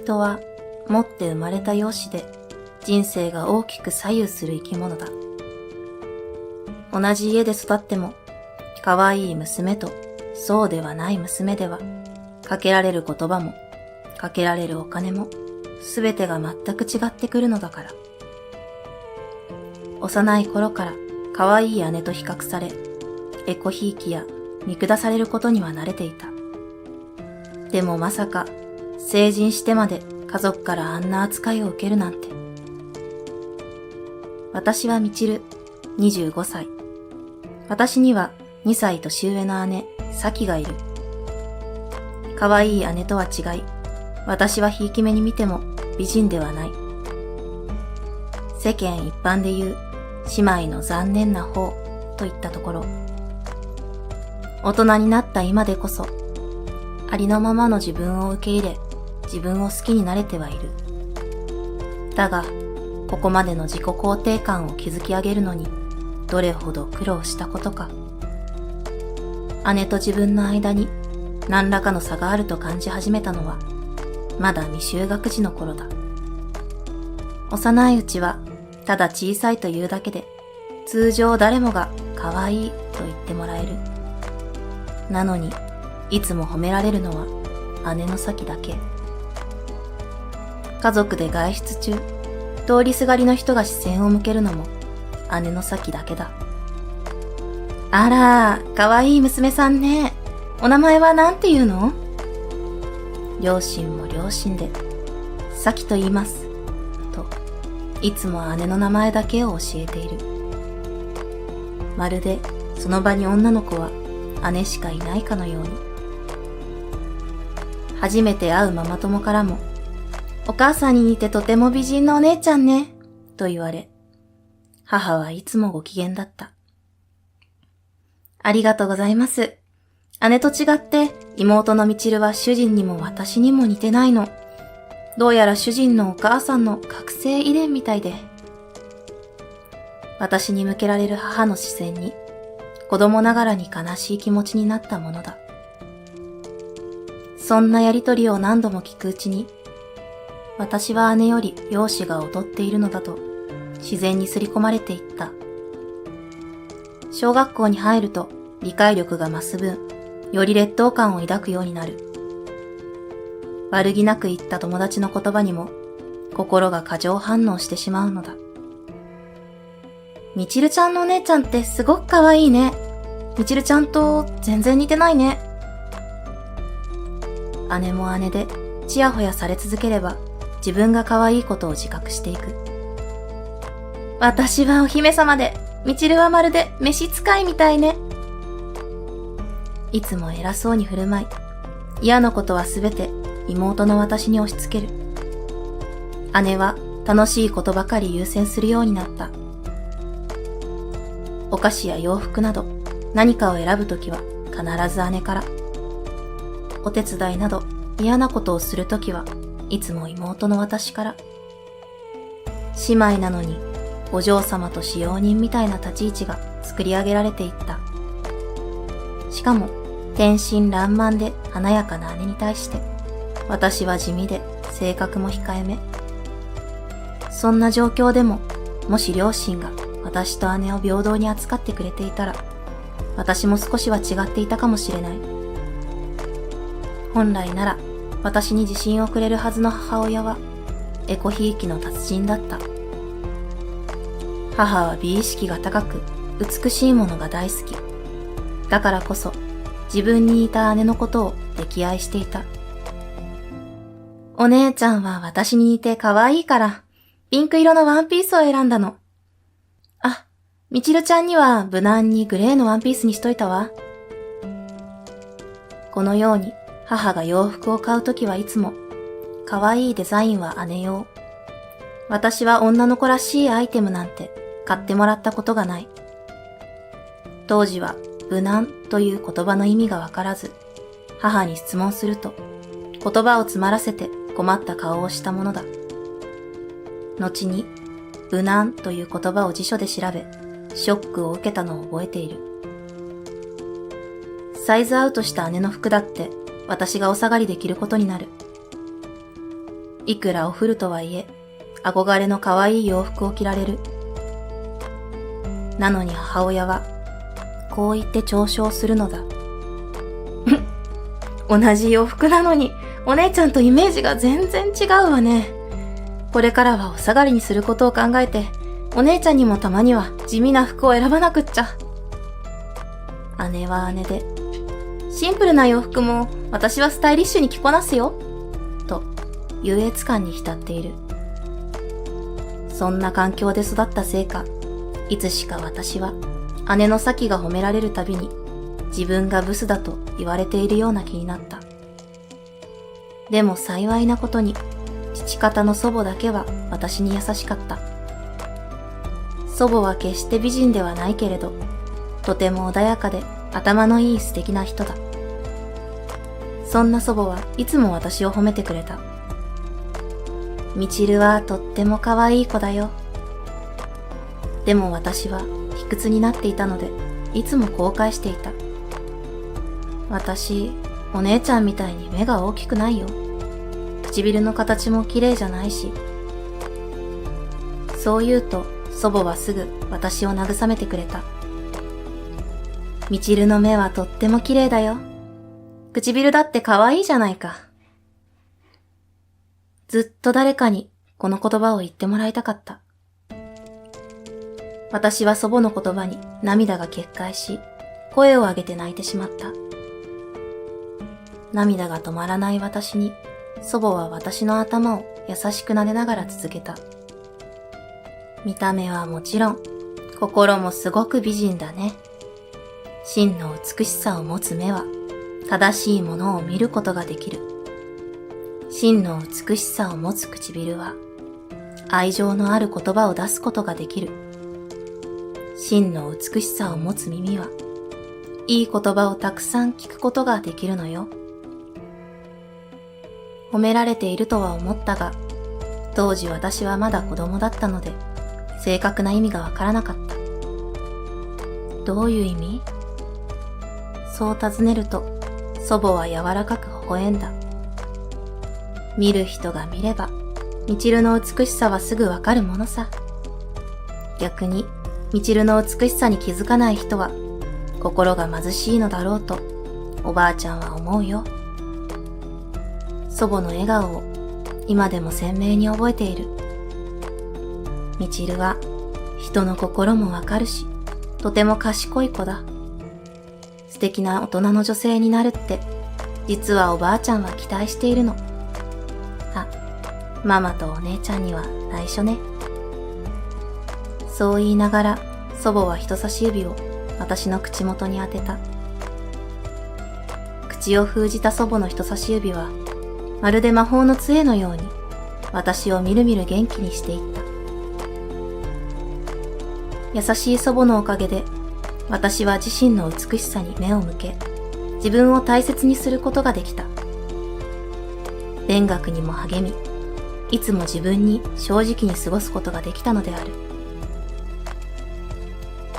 人は持って生まれた容姿で人生が大きく左右する生き物だ。同じ家で育っても、可愛い娘とそうではない娘では、かけられる言葉も、かけられるお金も、すべてが全く違ってくるのだから。幼い頃から可愛い姉と比較され、エコひいきや見下されることには慣れていた。でもまさか、成人してまで家族からあんな扱いを受けるなんて。私はみちる、25歳。私には2歳年上の姉、さきがいる。可愛い姉とは違い、私はひいき目に見ても美人ではない。世間一般で言う姉妹の残念な方といったところ。大人になった今でこそ、ありのままの自分を受け入れ、自分を好きになれてはいる。だが、ここまでの自己肯定感を築き上げるのに、どれほど苦労したことか。姉と自分の間に何らかの差があると感じ始めたのは、まだ未就学児の頃だ。幼いうちは、ただ小さいというだけで、通常誰もが可愛いと言ってもらえる。なのに、いつも褒められるのは姉の先だけ。家族で外出中、通りすがりの人が視線を向けるのも姉の先だけだ。あら、可愛い娘さんね。お名前はなんていうの？両親も両親で、さきと言います。と、いつも姉の名前だけを教えている。まるで、その場に女の子は姉しかいないかのように。初めて会うママ友からも、お母さんに似てとても美人のお姉ちゃんね、と言われ、母はいつもご機嫌だった。ありがとうございます。姉と違って妹のみちるは主人にも私にも似てないの。どうやら主人のお母さんの覚醒遺伝みたいで。私に向けられる母の視線に子供ながらに悲しい気持ちになったものだ。そんなやりとりを何度も聞くうちに、私は姉より容姿が劣っているのだと自然に刷り込まれていった。小学校に入ると理解力が増す分、より劣等感を抱くようになる。悪気なく言った友達の言葉にも心が過剰反応してしまうのだ。みちるちゃんのお姉ちゃんってすごく可愛いね。みちるちゃんと全然似てないね。姉も姉でちやほやされ続ければ自分が可愛いことを自覚していく。私はお姫様で、みちるはまるで召使いみたいね。いつも偉そうに振る舞い、嫌なことはすべて妹の私に押し付ける。姉は楽しいことばかり優先するようになった。お菓子や洋服など何かを選ぶときは必ず姉から。お手伝いなど嫌なことをするときはいつも妹の私から。姉妹なのにお嬢様と使用人みたいな立ち位置が作り上げられていった。しかも天真爛漫で華やかな姉に対して私は地味で性格も控えめ。そんな状況でももし両親が私と姉を平等に扱ってくれていたら私も少しは違っていたかもしれない。本来なら私に自信をくれるはずの母親はエコひいきの達人だった。母は美意識が高く美しいものが大好き。だからこそ自分に似た姉のことを溺愛していた。お姉ちゃんは私に似て可愛いからピンク色のワンピースを選んだの。あ、みちるちゃんには無難にグレーのワンピースにしといたわ。このように母が洋服を買うときはいつも可愛いデザインは姉用。私は女の子らしいアイテムなんて買ってもらったことがない。当時は無難という言葉の意味がわからず、母に質問すると言葉を詰まらせて困った顔をしたものだ。後に無難という言葉を辞書で調べ、ショックを受けたのを覚えている。サイズアウトした姉の服だって私がお下がりできることになる。いくらお古とはいえ、憧れの可愛い洋服を着られる。なのに母親は、こう言って嘲笑するのだ。同じ洋服なのに、お姉ちゃんとイメージが全然違うわね。これからはお下がりにすることを考えて、お姉ちゃんにもたまには地味な服を選ばなくっちゃ。姉は姉で、シンプルな洋服も私はスタイリッシュに着こなすよ。と、優越感に浸っている。そんな環境で育ったせいか、いつしか私は姉の咲が褒められるたびに自分がブスだと言われているような気になった。でも幸いなことに、父方の祖母だけは私に優しかった。祖母は決して美人ではないけれど、とても穏やかで頭のいい素敵な人だ。そんな祖母はいつも私を褒めてくれた。みちるはとっても可愛い子だよ。でも私は卑屈になっていたので、いつも後悔していた。私、お姉ちゃんみたいに目が大きくないよ。唇の形も綺麗じゃないし。そう言うと祖母はすぐ私を慰めてくれた。みちるの目はとっても綺麗だよ。唇だって可愛いじゃないか。ずっと誰かにこの言葉を言ってもらいたかった。私は祖母の言葉に涙が決壊し、声を上げて泣いてしまった。涙が止まらない私に、祖母は私の頭を優しく撫でながら続けた。見た目はもちろん、心もすごく美人だね。真の美しさを持つ目は、正しいものを見ることができる。真の美しさを持つ唇は、愛情のある言葉を出すことができる。真の美しさを持つ耳は、いい言葉をたくさん聞くことができるのよ。褒められているとは思ったが、当時私はまだ子供だったので、正確な意味がわからなかった。どういう意味？そう尋ねると、祖母は柔らかく微笑んだ。見る人が見れば、みちるの美しさはすぐわかるものさ。逆に、みちるの美しさに気づかない人は、心が貧しいのだろうと、おばあちゃんは思うよ。祖母の笑顔を今でも鮮明に覚えている。みちるは人の心もわかるし、とても賢い子だ。素敵な大人の女性になるって、実はおばあちゃんは期待しているの。あ、ママとお姉ちゃんには内緒ね。そう言いながら祖母は人差し指を私の口元に当てた。口を封じた祖母の人差し指は、まるで魔法の杖のように、私をみるみる元気にしていった。優しい祖母のおかげで、私は自身の美しさに目を向け、自分を大切にすることができた。勉学にも励み、いつも自分に正直に過ごすことができたのである。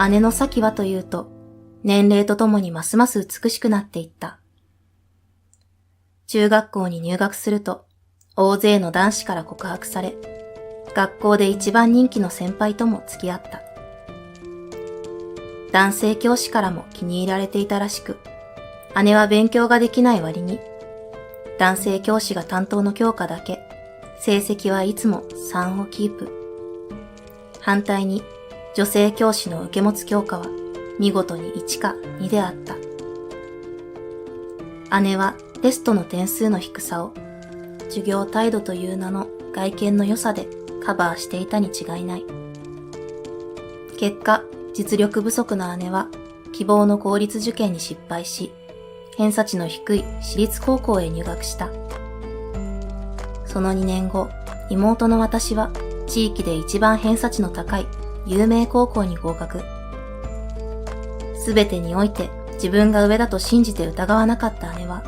姉の咲はというと、年齢とともにますます美しくなっていった。中学校に入学すると、大勢の男子から告白され、学校で一番人気の先輩とも付き合った。男性教師からも気に入られていたらしく、姉は勉強ができない割に、男性教師が担当の教科だけ、成績はいつも3をキープ。反対に、女性教師の受け持つ教科は見事に1か2であった。姉はテストの点数の低さを授業態度という名の外見の良さでカバーしていたに違いない。結果、実力不足な姉は希望の公立受験に失敗し、偏差値の低い私立高校へ入学した。その2年後、妹の私は地域で一番偏差値の高い有名高校に合格。すべてにおいて自分が上だと信じて疑わなかった姉は、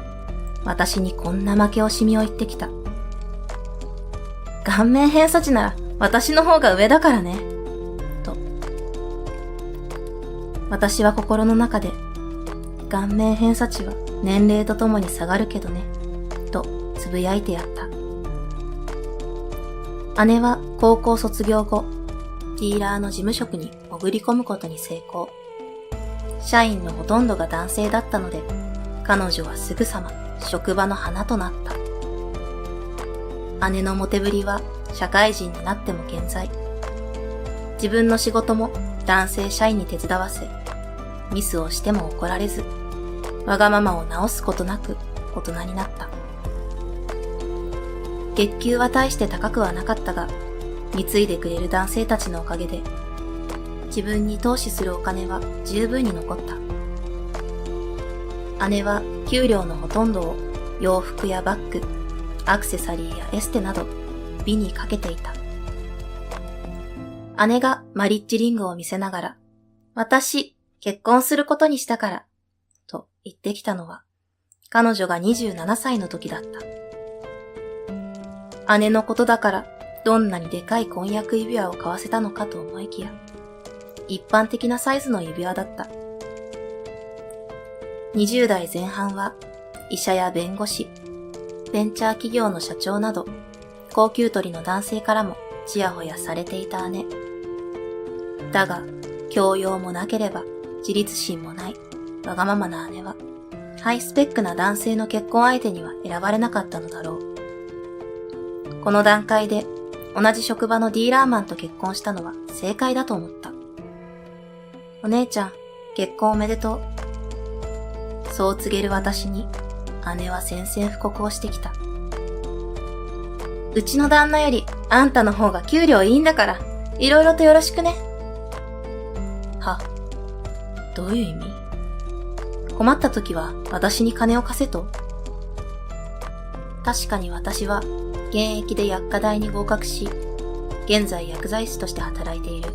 私にこんな負け惜しみを言ってきた。顔面偏差値なら私の方が上だからね。と。私は心の中で、顔面偏差値は年齢とともに下がるけどね。とつぶやいてやった。姉は高校卒業後、ディーラーの事務職に潜り込むことに成功。社員のほとんどが男性だったので、彼女はすぐさま職場の花となった。姉のモテぶりは社会人になっても健在。自分の仕事も男性社員に手伝わせ、ミスをしても怒られず、わがままを直すことなく大人になった。月給は大して高くはなかったが、貢いでくれる男性たちのおかげで、自分に投資するお金は十分に残った。姉は給料のほとんどを洋服やバッグ、アクセサリーやエステなど美にかけていた。姉がマリッジリングを見せながら、私、結婚することにしたから、と言ってきたのは、彼女が27歳の時だった。姉のことだから、どんなにでかい婚約指輪を買わせたのかと思いきや、一般的なサイズの指輪だった。20代前半は、医者や弁護士、ベンチャー企業の社長など、高給取りの男性からもちやほやされていた姉。だが、教養もなければ自立心もないわがままな姉は、ハイスペックな男性の結婚相手には選ばれなかったのだろう。この段階で同じ職場のディーラーマンと結婚したのは正解だと思った。お姉ちゃん、結婚おめでとう。そう告げる私に姉は宣戦布告をしてきた。うちの旦那よりあんたの方が給料いいんだから、いろいろとよろしくね。は、どういう意味？困った時は私に金を貸せと？確かに私は現役で薬科大に合格し、現在薬剤師として働いている。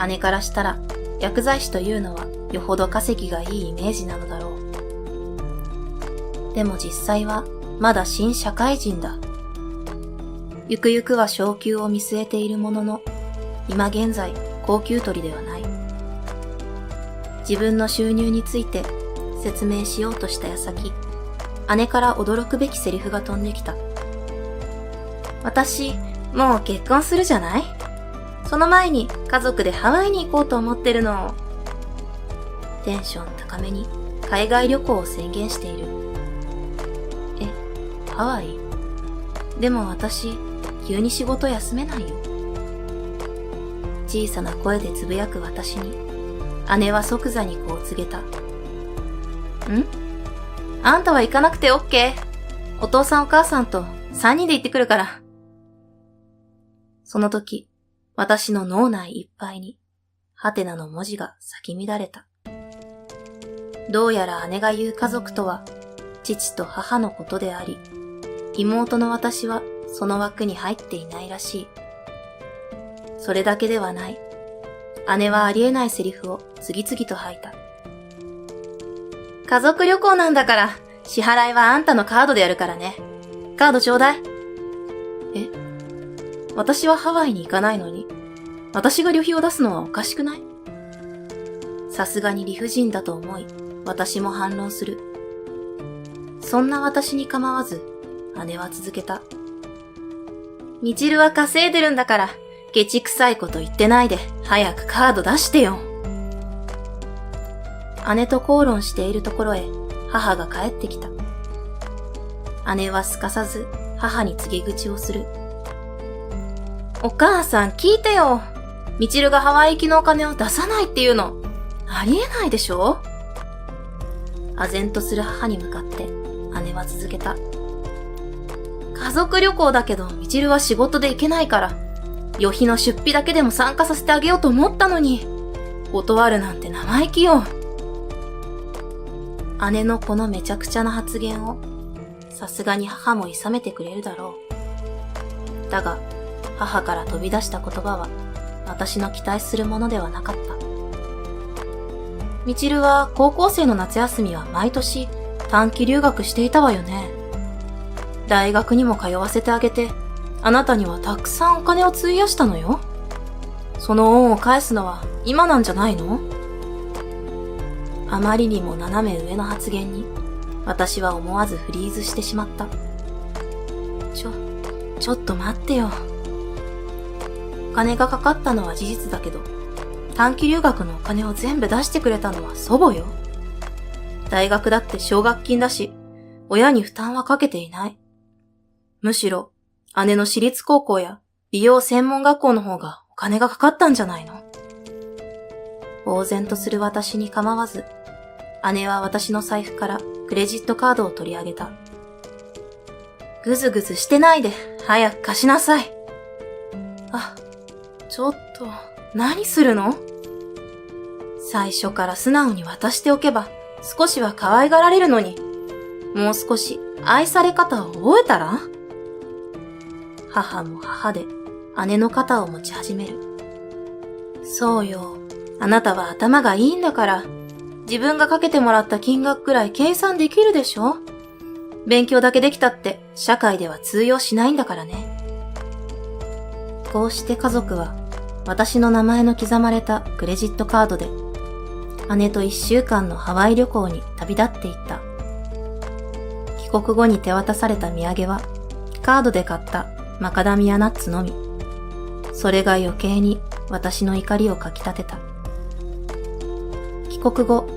姉からしたら薬剤師というのはよほど稼ぎがいいイメージなのだろう。でも実際はまだ新社会人だ。ゆくゆくは昇給を見据えているものの、今現在高給取りではない。自分の収入について説明しようとした矢先、姉から驚くべきセリフが飛んできた。私、もう結婚するじゃない？その前に家族でハワイに行こうと思ってるの。テンション高めに海外旅行を宣言している。え、ハワイ？でも私、急に仕事休めないよ。小さな声でつぶやく私に、姉は即座にこう告げた。ん？あんたは行かなくてオッケー。お父さんお母さんと3人で行ってくるから。その時、私の脳内いっぱいに、ハテナの文字が咲き乱れた。どうやら姉が言う家族とは、父と母のことであり、妹の私はその枠に入っていないらしい。それだけではない。姉はありえないセリフを次々と吐いた。家族旅行なんだから、支払いはあんたのカードでやるからね。カードちょうだい。え？私はハワイに行かないのに、私が旅費を出すのはおかしくない？さすがに理不尽だと思い、私も反論する。そんな私に構わず、姉は続けた。みちるは稼いでるんだから、ケチくさいこと言ってないで、早くカード出してよ。姉と口論しているところへ、母が帰ってきた。姉はすかさず、母に告げ口をする。お母さん聞いてよ。みちるがハワイ行きのお金を出さないっていうの、ありえないでしょ？唖然とする母に向かって、姉は続けた。家族旅行だけど、みちるは仕事で行けないから、旅費の出費だけでも参加させてあげようと思ったのに、断るなんて生意気よ。姉のこのめちゃくちゃな発言を、さすがに母も諌めてくれるだろう。だが、母から飛び出した言葉は、私の期待するものではなかった。みちるは高校生の夏休みは毎年短期留学していたわよね。大学にも通わせてあげて、あなたにはたくさんお金を費やしたのよ。その恩を返すのは今なんじゃないの？あまりにも斜め上の発言に、私は思わずフリーズしてしまった。ちょっと待ってよ。お金がかかったのは事実だけど、短期留学のお金を全部出してくれたのは祖母よ。大学だって奨学金だし、親に負担はかけていない。むしろ、姉の私立高校や美容専門学校の方がお金がかかったんじゃないの？呆然とする私に構わず、姉は私の財布からクレジットカードを取り上げた。ぐずぐずしてないで、早く貸しなさい。あ、ちょっと、何するの？最初から素直に渡しておけば、少しは可愛がられるのに、もう少し愛され方を覚えたら？母も母で姉の肩を持ち始める。そうよ、あなたは頭がいいんだから、自分がかけてもらった金額くらい計算できるでしょ？勉強だけできたって社会では通用しないんだからね。こうして家族は私の名前の刻まれたクレジットカードで姉と1週間のハワイ旅行に旅立っていった。帰国後に手渡された土産はカードで買ったマカダミアナッツのみ。それが余計に私の怒りをかき立てた。帰国後、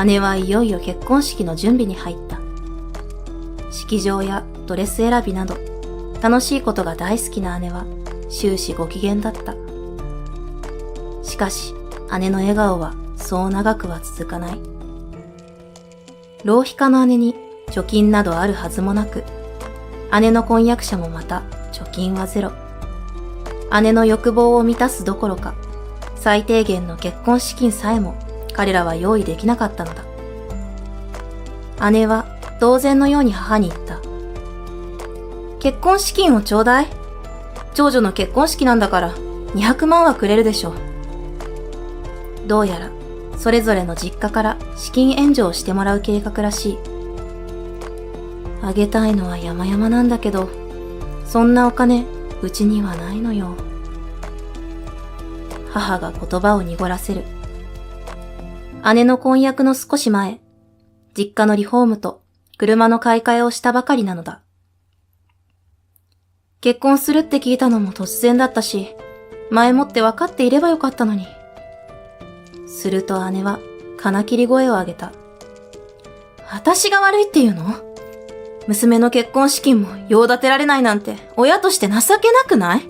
姉はいよいよ結婚式の準備に入った。式場やドレス選びなど楽しいことが大好きな姉は終始ご機嫌だった。しかし姉の笑顔はそう長くは続かない。浪費家の姉に貯金などあるはずもなく、姉の婚約者もまた貯金はゼロ。姉の欲望を満たすどころか、最低限の結婚資金さえも彼らは用意できなかったのだ。姉は当然のように母に言った。結婚資金をちょうだい。長女の結婚式なんだから200万はくれるでしょう。どうやらそれぞれの実家から資金援助をしてもらう計画らしい。あげたいのは山々なんだけど、そんなお金うちにはないのよ。母が言葉を濁らせる。姉の婚約の少し前、実家のリフォームと車の買い替えをしたばかりなのだ。結婚するって聞いたのも突然だったし、前もって分かっていればよかったのに。すると姉は金切り声を上げた。私が悪いっていうの？娘の結婚資金も用立てられないなんて親として情けなくない？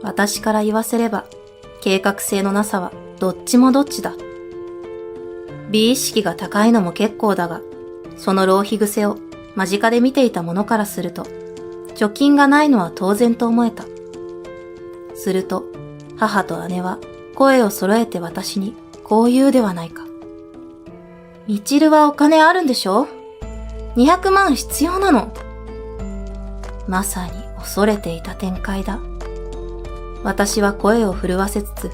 私から言わせれば計画性のなさはどっちもどっちだ。美意識が高いのも結構だが、その浪費癖を間近で見ていた者からすると、貯金がないのは当然と思えた。すると母と姉は声を揃えて私にこう言うではないか。みちるはお金あるんでしょ？200万必要なの。まさに恐れていた展開だ。私は声を震わせつつ、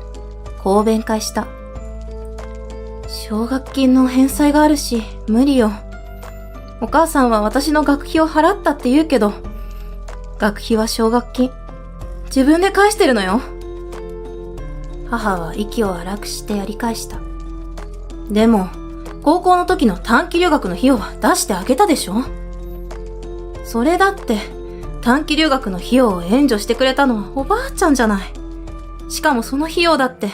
こう弁解した。奨学金の返済があるし、無理よ。お母さんは私の学費を払ったって言うけど、学費は奨学金。自分で返してるのよ。母は息を荒くしてやり返した。でも、高校の時の短期留学の費用は出してあげたでしょ？それだって、短期留学の費用を援助してくれたのはおばあちゃんじゃない。しかもその費用だって、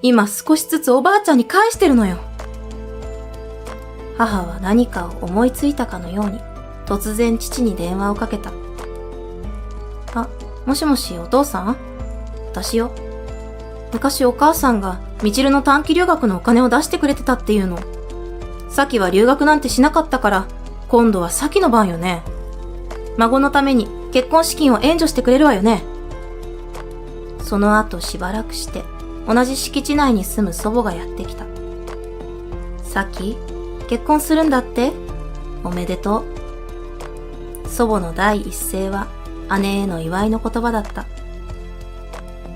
今少しずつおばあちゃんに返してるのよ。母は何かを思いついたかのように、突然父に電話をかけた。あ、もしもしお父さん？私よ。昔お母さんがみちるの短期留学のお金を出してくれてたっていうの。さきは留学なんてしなかったから、今度はさきの番よね。孫のために結婚資金を援助してくれるわよね。その後しばらくして、同じ敷地内に住む祖母がやってきた。さき、結婚するんだって？おめでとう。祖母の第一声は姉への祝いの言葉だった。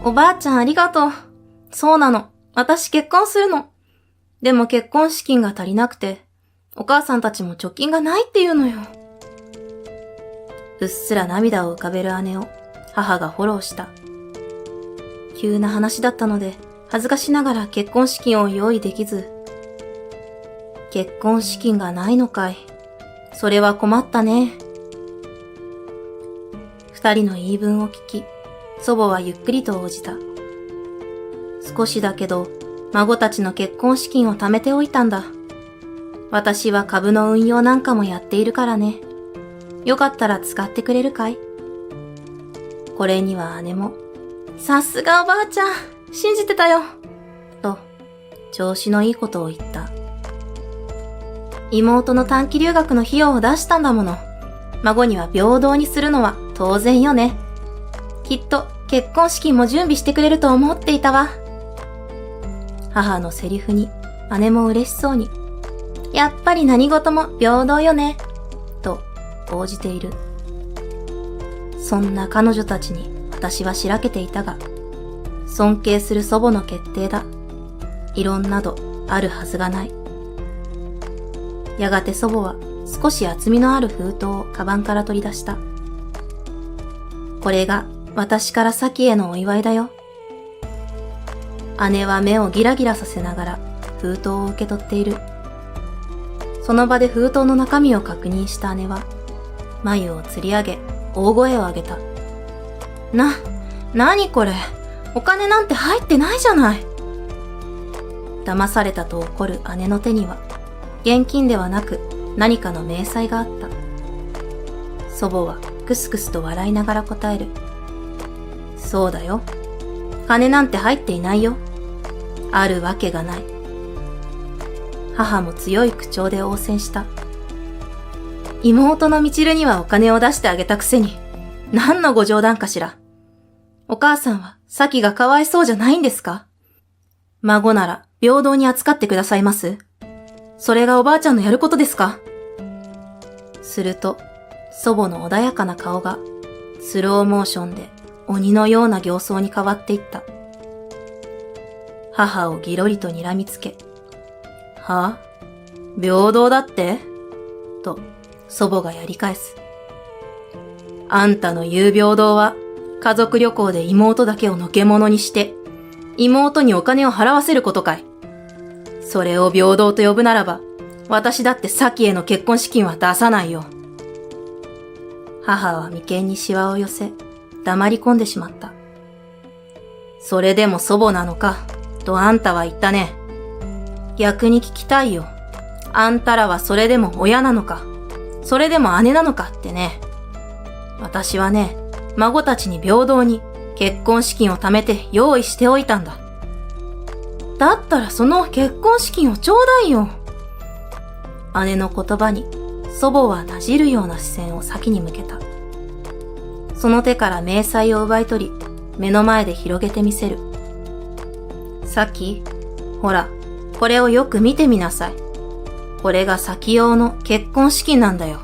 おばあちゃんありがとう。そうなの。私結婚するの。でも結婚資金が足りなくて、お母さんたちも貯金がないっていうのよ。うっすら涙を浮かべる姉を母がフォローした。急な話だったので、恥ずかしながら結婚資金を用意できず。結婚資金がないのかい。それは困ったね。二人の言い分を聞き、祖母はゆっくりと応じた。少しだけど、孫たちの結婚資金を貯めておいたんだ。私は株の運用なんかもやっているからね。よかったら使ってくれるかい？これには姉も、さすがおばあちゃん、信じてたよ。と、調子のいいことを言った。妹の短期留学の費用を出したんだもの。孫には平等にするのは当然よね。きっと結婚式も準備してくれると思っていたわ。母のセリフに姉も嬉しそうに、やっぱり何事も平等よね、と応じている。そんな彼女たちに私はしらけていたが、尊敬する祖母の決定だ。異論などあるはずがない。やがて祖母は少し厚みのある封筒をカバンから取り出した。これが私からサキへのお祝いだよ。姉は目をギラギラさせながら封筒を受け取っている。その場で封筒の中身を確認した姉は、眉をつり上げ、大声を上げた。なにこれ？お金なんて入ってないじゃない。騙されたと怒る姉の手には、現金ではなく何かの明細があった。祖母はクスクスと笑いながら答える。そうだよ。金なんて入っていないよ。あるわけがない。母も強い口調で応戦した。妹のみちるにはお金を出してあげたくせに、何のご冗談かしら。お母さんはサキがかわいそうじゃないんですか？孫なら平等に扱ってくださいます？それがおばあちゃんのやることですか？すると、祖母の穏やかな顔がスローモーションで鬼のような形相に変わっていった。母をぎろりと睨みつけ、はあ？平等だって？と祖母がやり返す。あんたの言う平等は家族旅行で妹だけをのけ者にして妹にお金を払わせることかい。それを平等と呼ぶならば私だってサキへの結婚資金は出さないよ。母は眉間にシワを寄せ黙り込んでしまった。それでも祖母なのかとあんたは言ったね。逆に聞きたいよ。あんたらはそれでも親なのか、それでも姉なのかってね。私はね、孫たちに平等に結婚資金を貯めて用意しておいたんだ。だったらその結婚資金をちょうだいよ。姉の言葉に祖母はなじるような視線を先に向けた。その手から明細を奪い取り、目の前で広げてみせる。サキ、ほら、これをよく見てみなさい。これがサキ用の結婚資金なんだよ。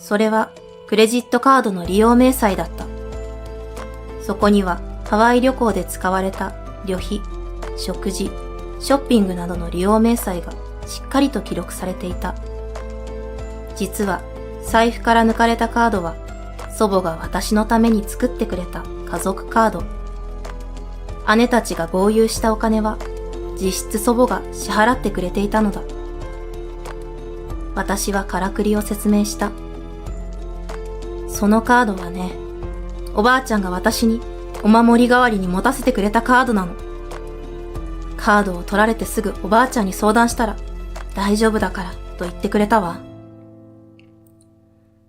それはクレジットカードの利用明細だった。そこにはハワイ旅行で使われた旅費、食事、ショッピングなどの利用明細がしっかりと記録されていた。実は財布から抜かれたカードは祖母が私のために作ってくれた家族カード。姉たちが豪遊したお金は実質祖母が支払ってくれていたのだ。私はからくりを説明した。そのカードはね、おばあちゃんが私にお守り代わりに持たせてくれたカードなの。カードを取られてすぐおばあちゃんに相談したら大丈夫だからと言ってくれたわ。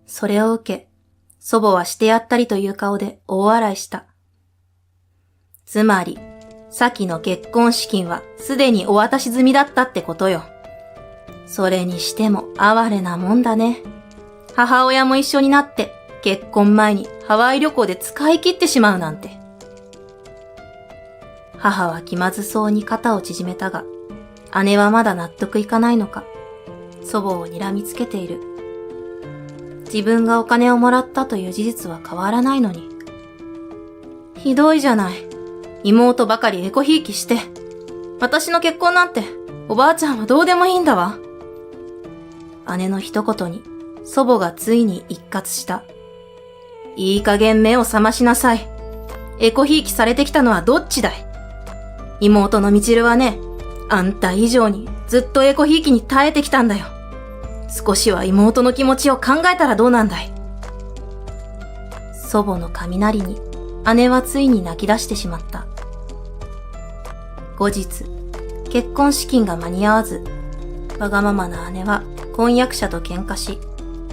それを受け、祖母はしてやったりという顔で大笑いした。つまり、サキの結婚資金はすでにお渡し済みだったってことよ。それにしても哀れなもんだね。母親も一緒になって結婚前にハワイ旅行で使い切ってしまうなんて。母は気まずそうに肩を縮めたが、姉はまだ納得いかないのか、祖母を睨みつけている。自分がお金をもらったという事実は変わらないのに。ひどいじゃない。妹ばかりエコひいきして。私の結婚なんておばあちゃんはどうでもいいんだわ。姉の一言に祖母がついに一喝した。いい加減目を覚ましなさい。エコひいきされてきたのはどっちだい。妹のみちるはね、あんた以上にずっとエコひいきに耐えてきたんだよ。少しは妹の気持ちを考えたらどうなんだい。祖母の雷に姉はついに泣き出してしまった。後日、結婚資金が間に合わず、わがままな姉は婚約者と喧嘩し、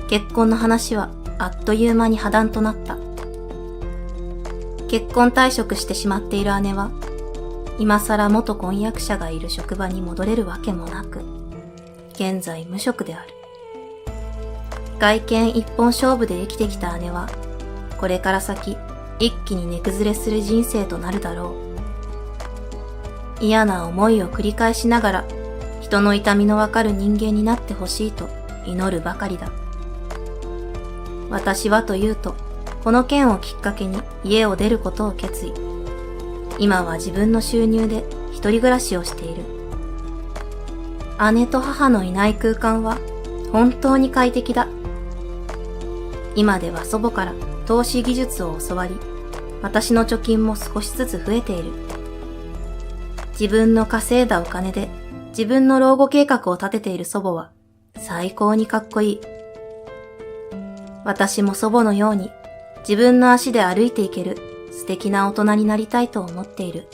結婚の話はあっという間に破談となった。結婚退職してしまっている姉は、今更元婚約者がいる職場に戻れるわけもなく、現在無職である。外見一本勝負で生きてきた姉は、これから先一気に値崩れする人生となるだろう。嫌な思いを繰り返しながら、人の痛みのわかる人間になってほしいと祈るばかりだ。私はというと、この件をきっかけに家を出ることを決意。今は自分の収入で一人暮らしをしている。姉と母のいない空間は本当に快適だ。今では祖母から投資技術を教わり、私の貯金も少しずつ増えている。自分の稼いだお金で自分の老後計画を立てている祖母は最高にかっこいい。私も祖母のように自分の足で歩いていける素敵な大人になりたいと思っている。